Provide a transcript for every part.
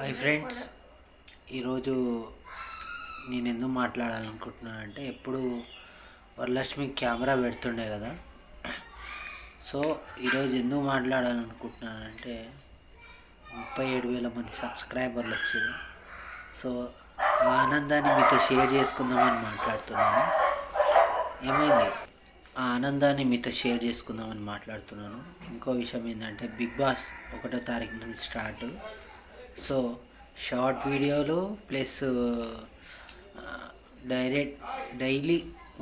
Hi friends, ఈరోజు నేను ఎందుకు మాట్లాడాలనుకుంటున్నానంటే ఎప్పుడు వరలక్ష్మి కెమెరా పెడుతుండే కదా. సో ఈరోజు ఎందుకు మాట్లాడాలనుకుంటున్నానంటే 37,000 మంది సబ్స్క్రైబర్లు వచ్చారు. సో ఆ ఆనందాన్ని మీతో షేర్ చేసుకుందామని మాట్లాడుతున్నాను. ఏమైంది, ఆ ఆనందాన్ని మీతో షేర్ చేసుకుందామని మాట్లాడుతున్నాను. ఇంకో విషయం ఏంటంటే బిగ్ బాస్ 1వ తారీఖు నుంచి స్టార్ట్. సో షార్ట్ వీడియోలు ప్లస్ డైలీ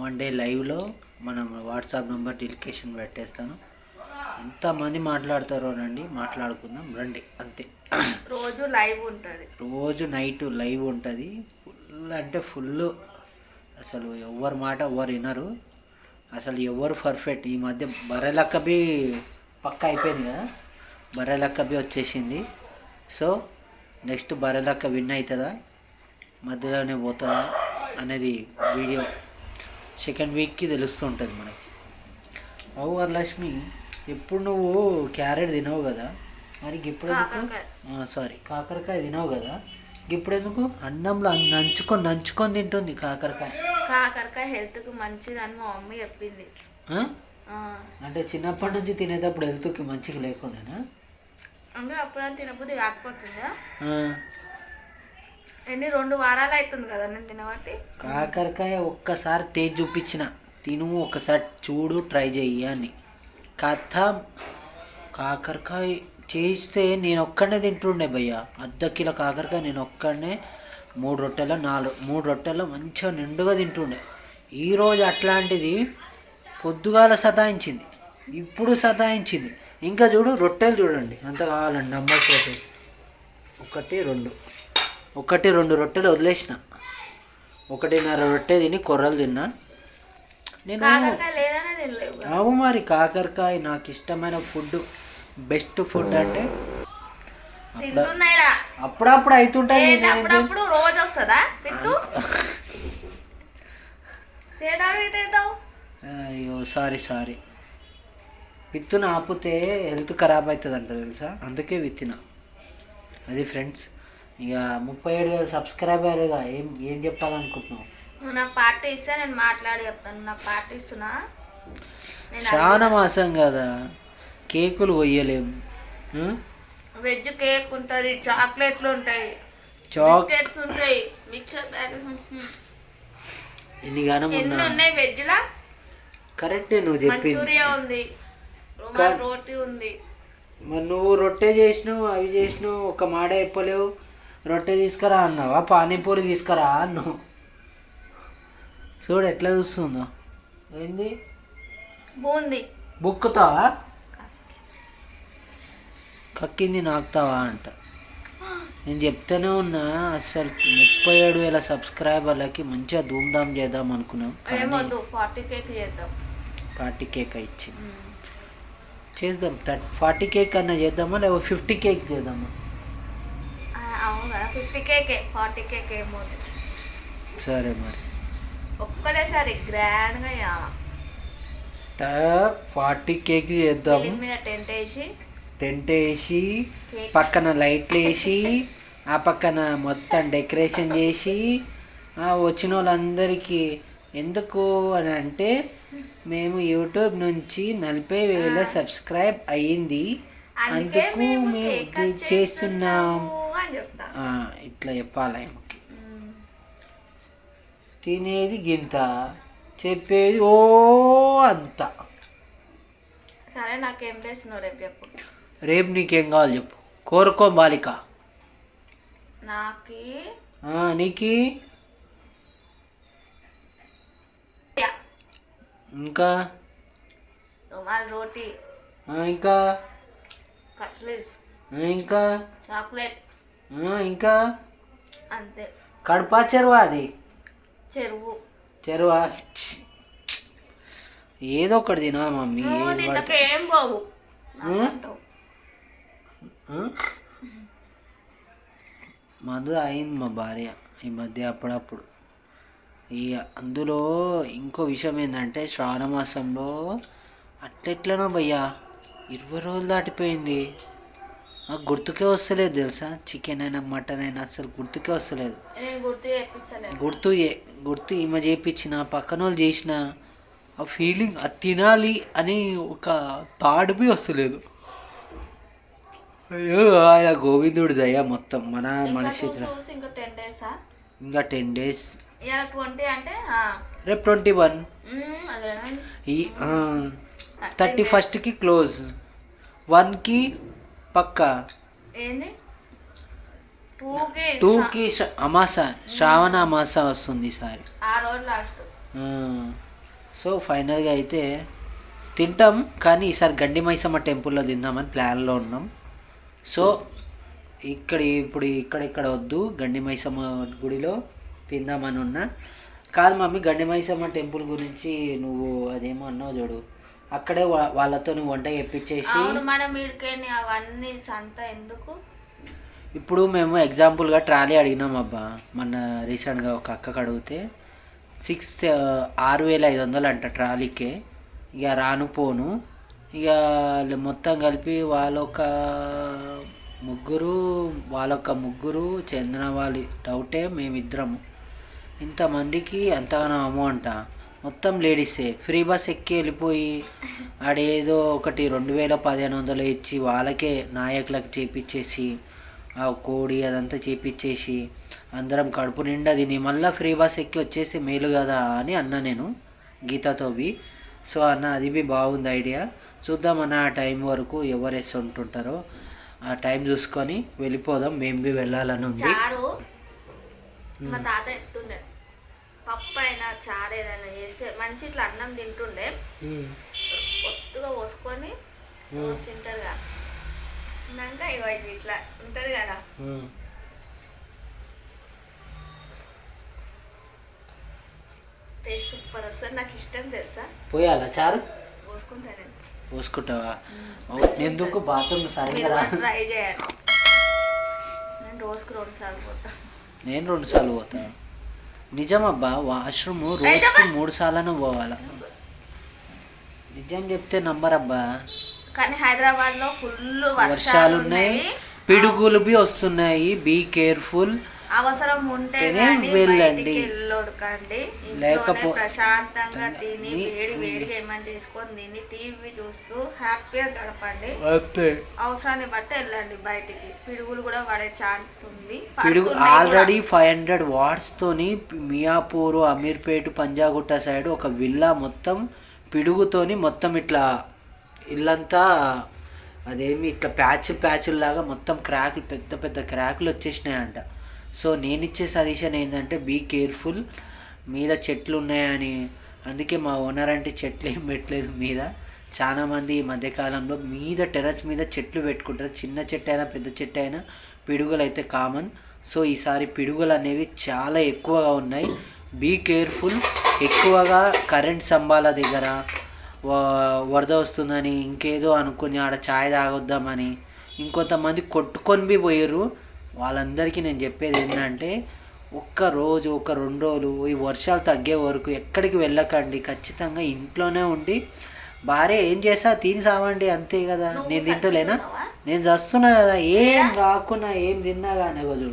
1 డే లైవ్లో మనం వాట్సాప్ నెంబర్ డెలికేషన్ పెట్టేస్తాను. ఎంతమంది మాట్లాడతారో రండి, మాట్లాడుకుందాం రండి, అంతే. రోజు లైవ్ ఉంటుంది, రోజు నైట్ లైవ్ ఉంటుంది. ఫుల్ అంటే ఫుల్, అసలు ఎవరి మాట ఎవరు వినరు, అసలు ఎవరు పర్ఫెక్ట్. ఈ మధ్య బర్రెలక్కబి పక్క అయిపోయింది కదా, బర్రెలక్కబి వచ్చేసింది. సో నెక్స్ట్ బర్రెలక్క విన్ అవుతుందా, మధ్యలోనే పోతుందా అనేది వీడియో సెకండ్ వీక్కి తెలుస్తుంటుంది మనకి. అవు వరలక్ష్మి, ఎప్పుడు నువ్వు క్యారెట్ తినవు కదా, మరి ఇప్పుడు కాకరకాయ తినవు కదా, ఇప్పుడు ఎందుకు అన్నంలో నంచుకొని తింటుంది కాకరకాయ హెల్త్కి మంచిదని మా మమ్మీ చెప్పింది. అంటే చిన్నప్పటి నుంచి తినేటప్పుడు హెల్త్కి మంచిగా లేకుండా అంటే అప్పుడు తినబుద్ధి కాకపోతుందా? 2 వారాలు అవుతుంది కదా నేను తినబట్టి. కాకరకాయ ఒక్కసారి టేస్ట్ చూపించిన, తిను ఒకసారి చూడు, ట్రై చెయ్యి అని. కథ కాకరకాయ చేస్తే నేను ఒక్కడనే తింటుండే భయ్య. 1/2 కిలో కాకరకాయ నేను ఒక్కడనే 3 రొట్టెల్లో మంచిగా నిండుగా తింటుండే. ఈరోజు అట్లాంటిది పొద్దుగాల సతాయించింది, ఇప్పుడు సతాయించింది. ఇంకా చూడు రొట్టెలు చూడండి అంత కావాలండి. అమ్మకి 1-2 రొట్టెలు వదిలేసిన, 1.5 రొట్టె తిని కొర్రలు తిన్నా నేను. అవు మరి కాకరకాయ నాకు ఇష్టమైన ఫుడ్, బెస్ట్ ఫుడ్. అంటే అప్పుడప్పుడు అవుతుంటాయి, రోజు వస్తుందా? అయ్యో సారీ, విత్తున ఆపితే హెల్త్ ఖరాబ్ అవుతుంది అంట తెలుసా, అందుకే విత్తిన. అది ఫ్రెండ్స్, ఇక 37,000 సబ్స్క్రైబర్గా ఏం చెప్పాలనుకుంటున్నావు? నువ్వు నాకు పార్టీ ఇస్తే నేను మాట్లాడి చెప్తాను. నాకు పార్టీ ఇస్తున్నా. శ్రావణ మాసం కదా, కేకులు కొయ్యలేము. వెజ్ కేక్ ఉంటుంది, చాక్లెట్లు ఉంటాయి, చాక్లెట్స్ ఉంటాయి, మిక్చర్ ఎన్ని ఉన్నాయి వెజ్లా. కరెక్టే నువ్వు చెప్పింది. మంచూరియా ఉంది, రోటీ ఉంది. మరి నువ్వు రొట్టె చేసినావు, అవి చేసినావు, ఒక మాట చెప్పలేవు. రొట్టె తీసుకురా అన్నావా, పానీపూరి తీసుకురా అన్నావు. చూడు ఎట్లా చూస్తుందో. ఏంది బూంది బుక్కుతావా, కక్కింది నాకుతావా అంట. నేను చెప్తూనే ఉన్నా, అసలు 37,000 సబ్స్క్రైబర్లకి మంచిగా ధూమ్ధామ్ చేద్దాం అనుకున్నాం. 40 కేక్ ఇచ్చి చేద్దాం. 40 కేక్ అన్నా చేద్దామా, లేక 50 కేక్ చేద్దామా? 50 కేకే, 40 కేక్ ఏమో. సరే మరి ఒక్కడేసారి గ్రాండ్గా 40 కేక్ చేద్దాం. టెంట్ వేసి పక్కన లైట్లు వేసి ఆ పక్కన మొత్తం డెకరేషన్ చేసి వచ్చిన వాళ్ళందరికీ. ఎందుకు అని అంటే మేము యూట్యూబ్ నుంచి 40,000 సబ్స్క్రైబ్ అయ్యింది, అందుకు మేము చేస్తున్నాం. ఇట్లా చెప్పాలి. తినేది గింత, చెప్పేది ఓ అంత. సరే, నాకేం చేస్తున్నావు రేపు చెప్పు. రేపు నీకేం కావాలి చెప్పు, కోరుకో బాలిక. నీకి ఇంకా రుమాల్ రోటీ, ఇంకా కట్లెట్, ఇంకా చాక్లెట్, ఇంకా అంతే. కడప చెరువా? అది చెరువా? ఏదో ఒకటి తినాలి మమ్మీ. ఏం బాబు మందు అయింది మా భార్య ఈ మధ్య అప్పుడప్పుడు. అందులో ఇంకో విషయం ఏంటంటే శ్రావణ మాసంలో అట్లెట్లనో భయ్యా 20 రోజులు దాటిపోయింది. నాకు గుర్తుకే వస్తలేదు తెలుసా, చికెన్ అయినా మటన్ అయినా అసలు గుర్తుకే వస్తలేదు. నేను గుర్తు చేపిస్తలేదు. గుర్తు ఈమె చేయించిన పక్కన వాళ్ళు చేసిన ఆ ఫీలింగ్ అది తినాలి అని ఒక థాట్ బి వస్తలేదు. అయ్యో ఆయన గోవిందుడి దయ మొత్తం మన మనిషి. ఇంకా 10 days ఇంకా 10 days. ఇవాళ 20 అంటే రేపు 21. ఈ 31కి క్లోజ్, 1కి పక్కా, ఏంది 2కి అమాస, శ్రావణ అమాస వస్తుంది ఈసారి. ఆ రోజు లాస్ట్. సో ఫైనల్గా అయితే తింటాం, కానీ ఈసారి గండి మైసమ్మ టెంపుల్లో తిందామని ప్లాన్లో ఉన్నాం. సో ఇక్కడ వద్దు, గండి మైసమ్మ గుడిలో తిందామని ఉన్నా. కాదు మమ్మీ, గండి మైసమ్మ టెంపుల్ గురించి నువ్వు అదేమో అన్నావు చూడు, అక్కడే వాళ్ళతో వంట చేపించేసి మనం అవన్నీ సంత ఎందుకు. ఇప్పుడు మేము ఎగ్జాంపుల్గా ట్రాలీ అడిగినాం అబ్బా, మొన్న రీసెంట్గా ఒక అక్కకు అడిగితే 6,500 అంట ట్రాలీకే. ఇక రాను పోను ఇక మొత్తం కలిపి వాళ్ళొక ముగ్గురు చెందిన వాళ్ళ డౌటే, మేమిద్దరము ఇంతమందికి ఎంతగానో అమౌంట్. మొత్తం లేడీసే, ఫ్రీ బస్ ఎక్కి వెళ్ళిపోయి ఆడేదో ఒకటి 2,000-1,500 ఇచ్చి వాళ్ళకే నాయకులకు చేపించేసి ఆ కోడి అదంతా చేపించేసి అందరం కడుపు నిండా తిని మళ్ళీ ఫ్రీ బస్ ఎక్కి వచ్చేసి మేలు కదా అని అన్నా నేను గీతతోవి. సో అన్న అది బి బాగుంది ఐడియా, చూద్దామన్న ఆ టైం వరకు ఎవరు వేసి ఉంటుంటారో ఆ టైం చూసుకొని వెళ్ళిపోదాం. మేము బి వెళ్ళాలని ఉంది. మా తాత చెప్తుండే పప్పు అయినా చారు ఏదైనా చేస్తే మంచి ఇట్లా అన్నం తింటుండే, ఒత్తుగా పోసుకొని తింటారు కదా, ఇంకా ఇట్లా ఉంటుంది కదా. టేస్ట్ సూపర్ వస్తుంది, నాకు ఇష్టం తెలుసా. పోయాలా చారు పోసుకుంటాను. పోసుకుంటావా? ఎందుకు బాత్రూమ్ సరిగ్గా ట్రై చేయాలి. నేను రోజుకు 2 సార్లు పోతా. నేను 2 సార్లు పోతా. నిజమబ్బా, వాష్రూమ్ రోజుకి 3 సార్లు పోవాలా? నిజం చెప్తే నంబరబ్బా. కానీ హైదరాబాద్లో ఫుల్ వర్షాలు ఉన్నాయి, పిడుగులు బి వస్తున్నాయి. Be careful. అవసరం ఉంటే వెళ్ళండి, లేకపోతే ప్రశాంతంగా తిని వేడిగా ఏమైనా తీసుకొని తిని టీవీ చూస్తూ హ్యాపీగా గడపండి. అవసరాన్ని బట్టి వెళ్ళండి బయటికి. పిడుగులు కూడా పడే ఛాన్స్ ఉంది. పిడుగు ఆల్రెడీ 500 watts తోని మియాపూర్, అమీర్పేట, పంజాగుట్ట సైడ్ ఒక విల్లా మొత్తం పిడుగుతోని మొత్తం ఇట్లా ఇల్లంతా అదేమి ఇట్లా ప్యాచుల్లాగా మొత్తం క్రాకులు, పెద్ద పెద్ద క్రాకులు వచ్చేసినాయంట. సో నేను ఇచ్చే సజెషన్ ఏంటంటే బీ కేర్ఫుల్. మీద చెట్లు ఉన్నాయని, అందుకే మా ఓనర్ అంటే చెట్లు ఏం పెట్టలేదు మీద. చాలామంది ఈ మధ్యకాలంలో మీద టెర్రస్ మీద చెట్లు పెట్టుకుంటారు, చిన్న చెట్టు అయినా పెద్ద చెట్టు అయినా. పిడుగులు అయితే కామన్. సో ఈసారి పిడుగులు అనేవి చాలా ఎక్కువగా ఉన్నాయి. Be careful. ఎక్కువగా కరెంట్ స్తంభాల దగ్గర వరద వస్తుందని ఇంకేదో అనుకుని ఆడ ఛాయ్ తాగొద్దామని ఇంకొంతమంది కొట్టుకొని బి పోయారు. వాళ్ళందరికీ నేను చెప్పేది ఏంటంటే, ఒక్క రోజు ఒక 2 రోజులు ఈ వర్షాలు తగ్గే వరకు ఎక్కడికి వెళ్ళకండి. ఖచ్చితంగా ఇంట్లోనే ఉండి భార్య ఏం చేస్తా తిని సావండి, అంతే కదా. నేను తింటలేనా? నేను చస్తున్నా కదా, ఏం కాకున్నా ఏం తిన్నా కానీ చూడు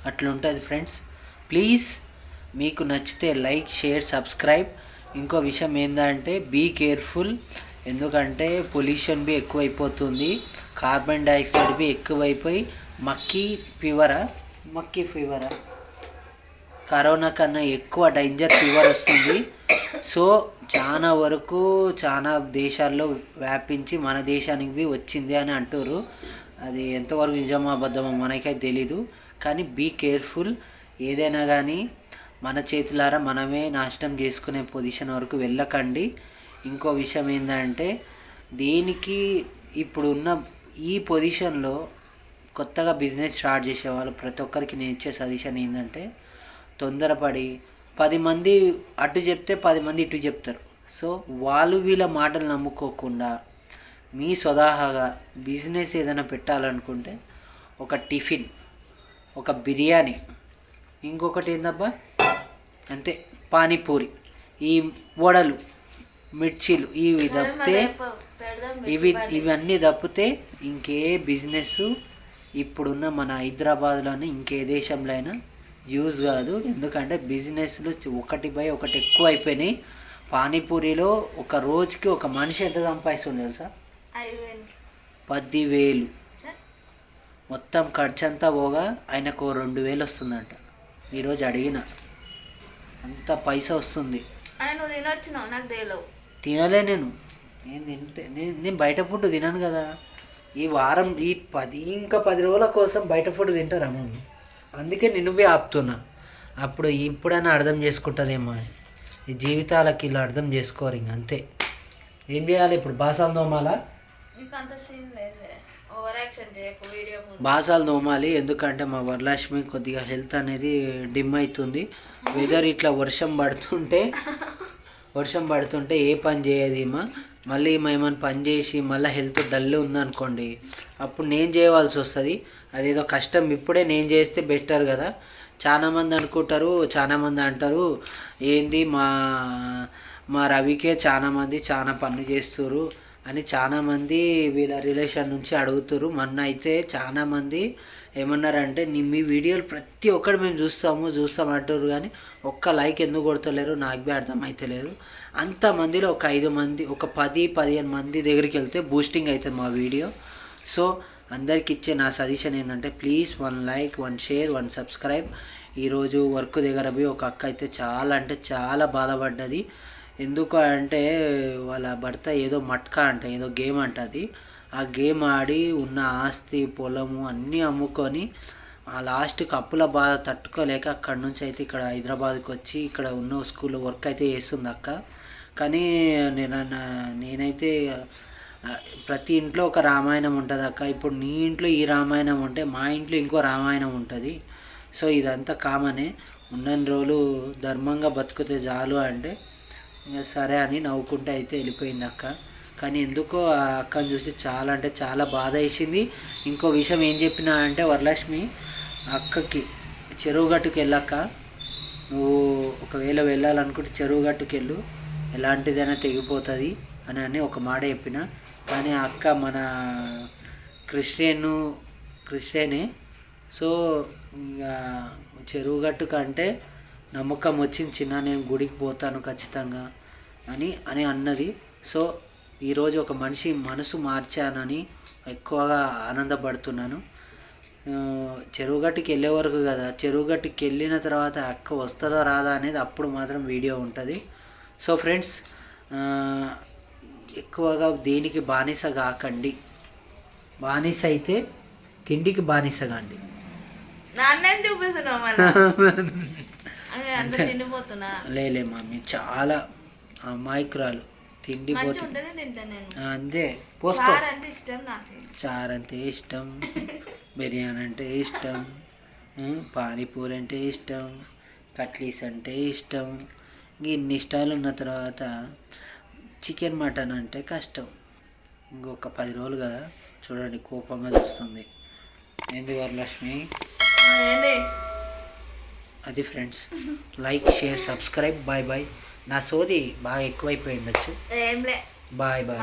అట్లుంటుంది ఫ్రెండ్స్. ప్లీజ్ మీకు నచ్చితే లైక్, షేర్, సబ్స్క్రైబ్. ఇంకో విషయం ఏంటంటే బీ కేర్ఫుల్. ఎందుకంటే పొల్యూషన్ బి ఎక్కువైపోతుంది, కార్బన్ డైఆక్సైడ్ బి ఎక్కువైపోయి మక్కీ ఫీవరా కరోనా కన్నా ఎక్కువ డేంజర్ ఫీవర్ వస్తుంది. సో చాలా దేశాల్లో వ్యాపించి మన దేశానికి బి వచ్చింది అని అంటారు. అది ఎంతవరకు నిజమో అబద్ధమో మనకైతే తెలీదు. కానీ బీ కేర్ఫుల్. ఏదైనా కానీ మన చేతులారా మనమే నాశనం చేసుకునే పొజిషన్ వరకు వెళ్ళకండి. ఇంకో విషయం ఏంటంటే, దేనికి ఇప్పుడున్న ఈ పొజిషన్లో కొత్తగా బిజినెస్ స్టార్ట్ చేసేవాళ్ళు ప్రతి ఒక్కరికి నేను ఇచ్చే సజెషన్ ఏంటంటే, తొందరపడి 10 మంది అటు చెప్తే 10 మంది ఇటు చెప్తారు. సో వీళ్ళ మాటలు నమ్ముకోకుండా మీ స్వతహాగా బిజినెస్ ఏదైనా పెట్టాలనుకుంటే ఒక టిఫిన్, ఒక బిర్యానీ, ఇంకొకటి ఏందబ్బా అంతే పానీపూరి, ఈ వడలు, మిర్చీలు, ఇవి తప్పితే ఇవన్నీ తప్పితే ఇంకే బిజినెస్ ఇప్పుడున్న మన హైదరాబాద్లోనే ఇంకే దేశంలో అయినా యూజ్ కాదు. ఎందుకంటే బిజినెస్లు ఒకటి బై ఒకటి ఎక్కువ అయిపోయినాయి. పానీపూరిలో ఒక రోజుకి ఒక మనిషి ఎంత సంపాదిస్తుంది తెలుసా? 10,000. మొత్తం ఖర్చు అంతా పోగా ఆయనకు 2,000 వస్తుందంట. ఈరోజు అడిగిన అంత పైసా వస్తుంది. తినలే నేను బయట ఫుడ్ తినను కదా. ఈ వారం ఈ 10 రోజుల కోసం బయట ఫుడ్ తింటారా మమ్మీ? అందుకే నిన్ను పోయి ఆపుతున్నా. ఇప్పుడైనా అర్థం చేసుకుంటుందేమో. ఈ జీవితాలకి ఇలా అర్థం చేసుకోరు ఇంక అంతే. ఏం చేయాలి ఇప్పుడు? బాసాలు తోమాలా? బాసాలు తోమాలి. ఎందుకంటే మా వరలక్ష్మి కొద్దిగా హెల్త్ అనేది డిమ్ అవుతుంది. వెదర్ ఇట్లా వర్షం పడుతుంటే ఏ పని చేయదు ఈమె. మళ్ళీ ఏమైనా పని చేసి మళ్ళీ హెల్త్ డల్ ఉందనుకోండి, అప్పుడు నేను చేయవలసి వస్తుంది. అదేదో కష్టం ఇప్పుడే నేను చేస్తే బెటర్ కదా. చాలామంది అనుకుంటారు, చాలామంది అంటారు ఏంది మా రవికే చాలామంది చాలా పనులు చేస్తారు అని చాలామంది వీళ్ళ రిలేషన్ నుంచి అడుగుతారు. మొన్న అయితే చాలామంది ఏమన్నారంటే మీ వీడియోలు ప్రతి ఒక్కటి మేము చూస్తాం అంటారు, కానీ ఒక్క లైక్ ఎందుకు కొడతలేరు నాకు అర్థం అవుతలేదు. అంతమందిలో ఒక 5 మంది, ఒక 10-15 మంది దగ్గరికి వెళ్తే బూస్టింగ్ అవుతుంది మా వీడియో. సో అందరికి ఇచ్చే నా సజెషన్ ఏంటంటే ప్లీజ్ 1 లైక్, 1 షేర్, 1 సబ్స్క్రైబ్. ఈరోజు వర్క్ దగ్గర పోయి ఒక అక్క అయితే చాలా అంటే చాలా బాధపడ్డది. ఎందుకు అంటే వాళ్ళ భర్త ఏదో మట్కా అంట, ఏదో గేమ్ అంటది. ఆ గేమ్ ఆడి ఉన్న ఆస్తి పొలము అన్నీ అమ్ముకొని ఆ లాస్ట్కి అప్పుల బాధ తట్టుకోలేక అక్కడి నుంచి అయితే ఇక్కడ హైదరాబాద్కి వచ్చి ఇక్కడ ఉన్న స్కూల్లో వర్క్ అయితే చేస్తుంది అక్క. కానీ నేనైతే ప్రతి ఇంట్లో ఒక రామాయణం ఉంటుంది అక్క. ఇప్పుడు నీ ఇంట్లో ఈ రామాయణం ఉంటే మా ఇంట్లో ఇంకో రామాయణం ఉంటుంది. సో ఇదంతా కామనే. ఉన్నన్ని రోజులు ధర్మంగా బతుకుతే చాలు అంటే ఇంకా సరే అని నవ్వుకుంటే అయితే వెళ్ళిపోయింది అక్క. కానీ ఎందుకో ఆ అక్కని చూసి చాలా అంటే చాలా బాధ వేసింది. ఇంకో విషయం ఏం చెప్పినా అంటే వరలక్ష్మి అక్కకి చెరువు గట్టుకు వెళ్ళక్క, నువ్వు ఒకవేళ వెళ్ళాలనుకుంటే చెరువు గట్టుకు వెళ్ళు, ఎలాంటిదైనా తెగిపోతుంది అని ఒక మాట చెప్పిన. కానీ ఆ అక్క మన క్రిస్టియనే. సో ఇంకా చెరువు గట్టు కంటే నమ్మకం వచ్చింది చిన్న, నేను గుడికి పోతాను ఖచ్చితంగా అని అన్నది. సో ఈరోజు ఒక మనిషి మనసు మార్చానని ఎక్కువగా ఆనందపడుతున్నాను. చెరువుగట్టుకి వెళ్ళే వరకు కదా, చెరువుగట్టుకి వెళ్ళిన తర్వాత అక్క వస్తుందో రాదా అనేది అప్పుడు మాత్రం వీడియో ఉంటుంది. సో ఫ్రెండ్స్ ఎక్కువగా దేనికి బానిస కాకండి. బానిస అయితే తిండికి బానిస కాండి. లేలే మమ్మీ చాలా అమాయకురాలు. తిండి అంతే. పోస్కో చారు అంటే ఇష్టం, బిర్యానీ అంటే ఇష్టం, పానీపూరి అంటే ఇష్టం, కట్లీస్ అంటే ఇష్టం. ఇన్ని ఇష్టాలు ఉన్న తర్వాత చికెన్ మటన్ అంటే కష్టం. ఇంకొక 10 రోజులు కదా, చూడండి కోపంగా చూస్తుంది. ఏంది వరలక్ష్మి? అది friends, like share subscribe. Bye bye. నా సోది బాగా ఎక్కువైపోయి ఉండొచ్చు. Bye bye.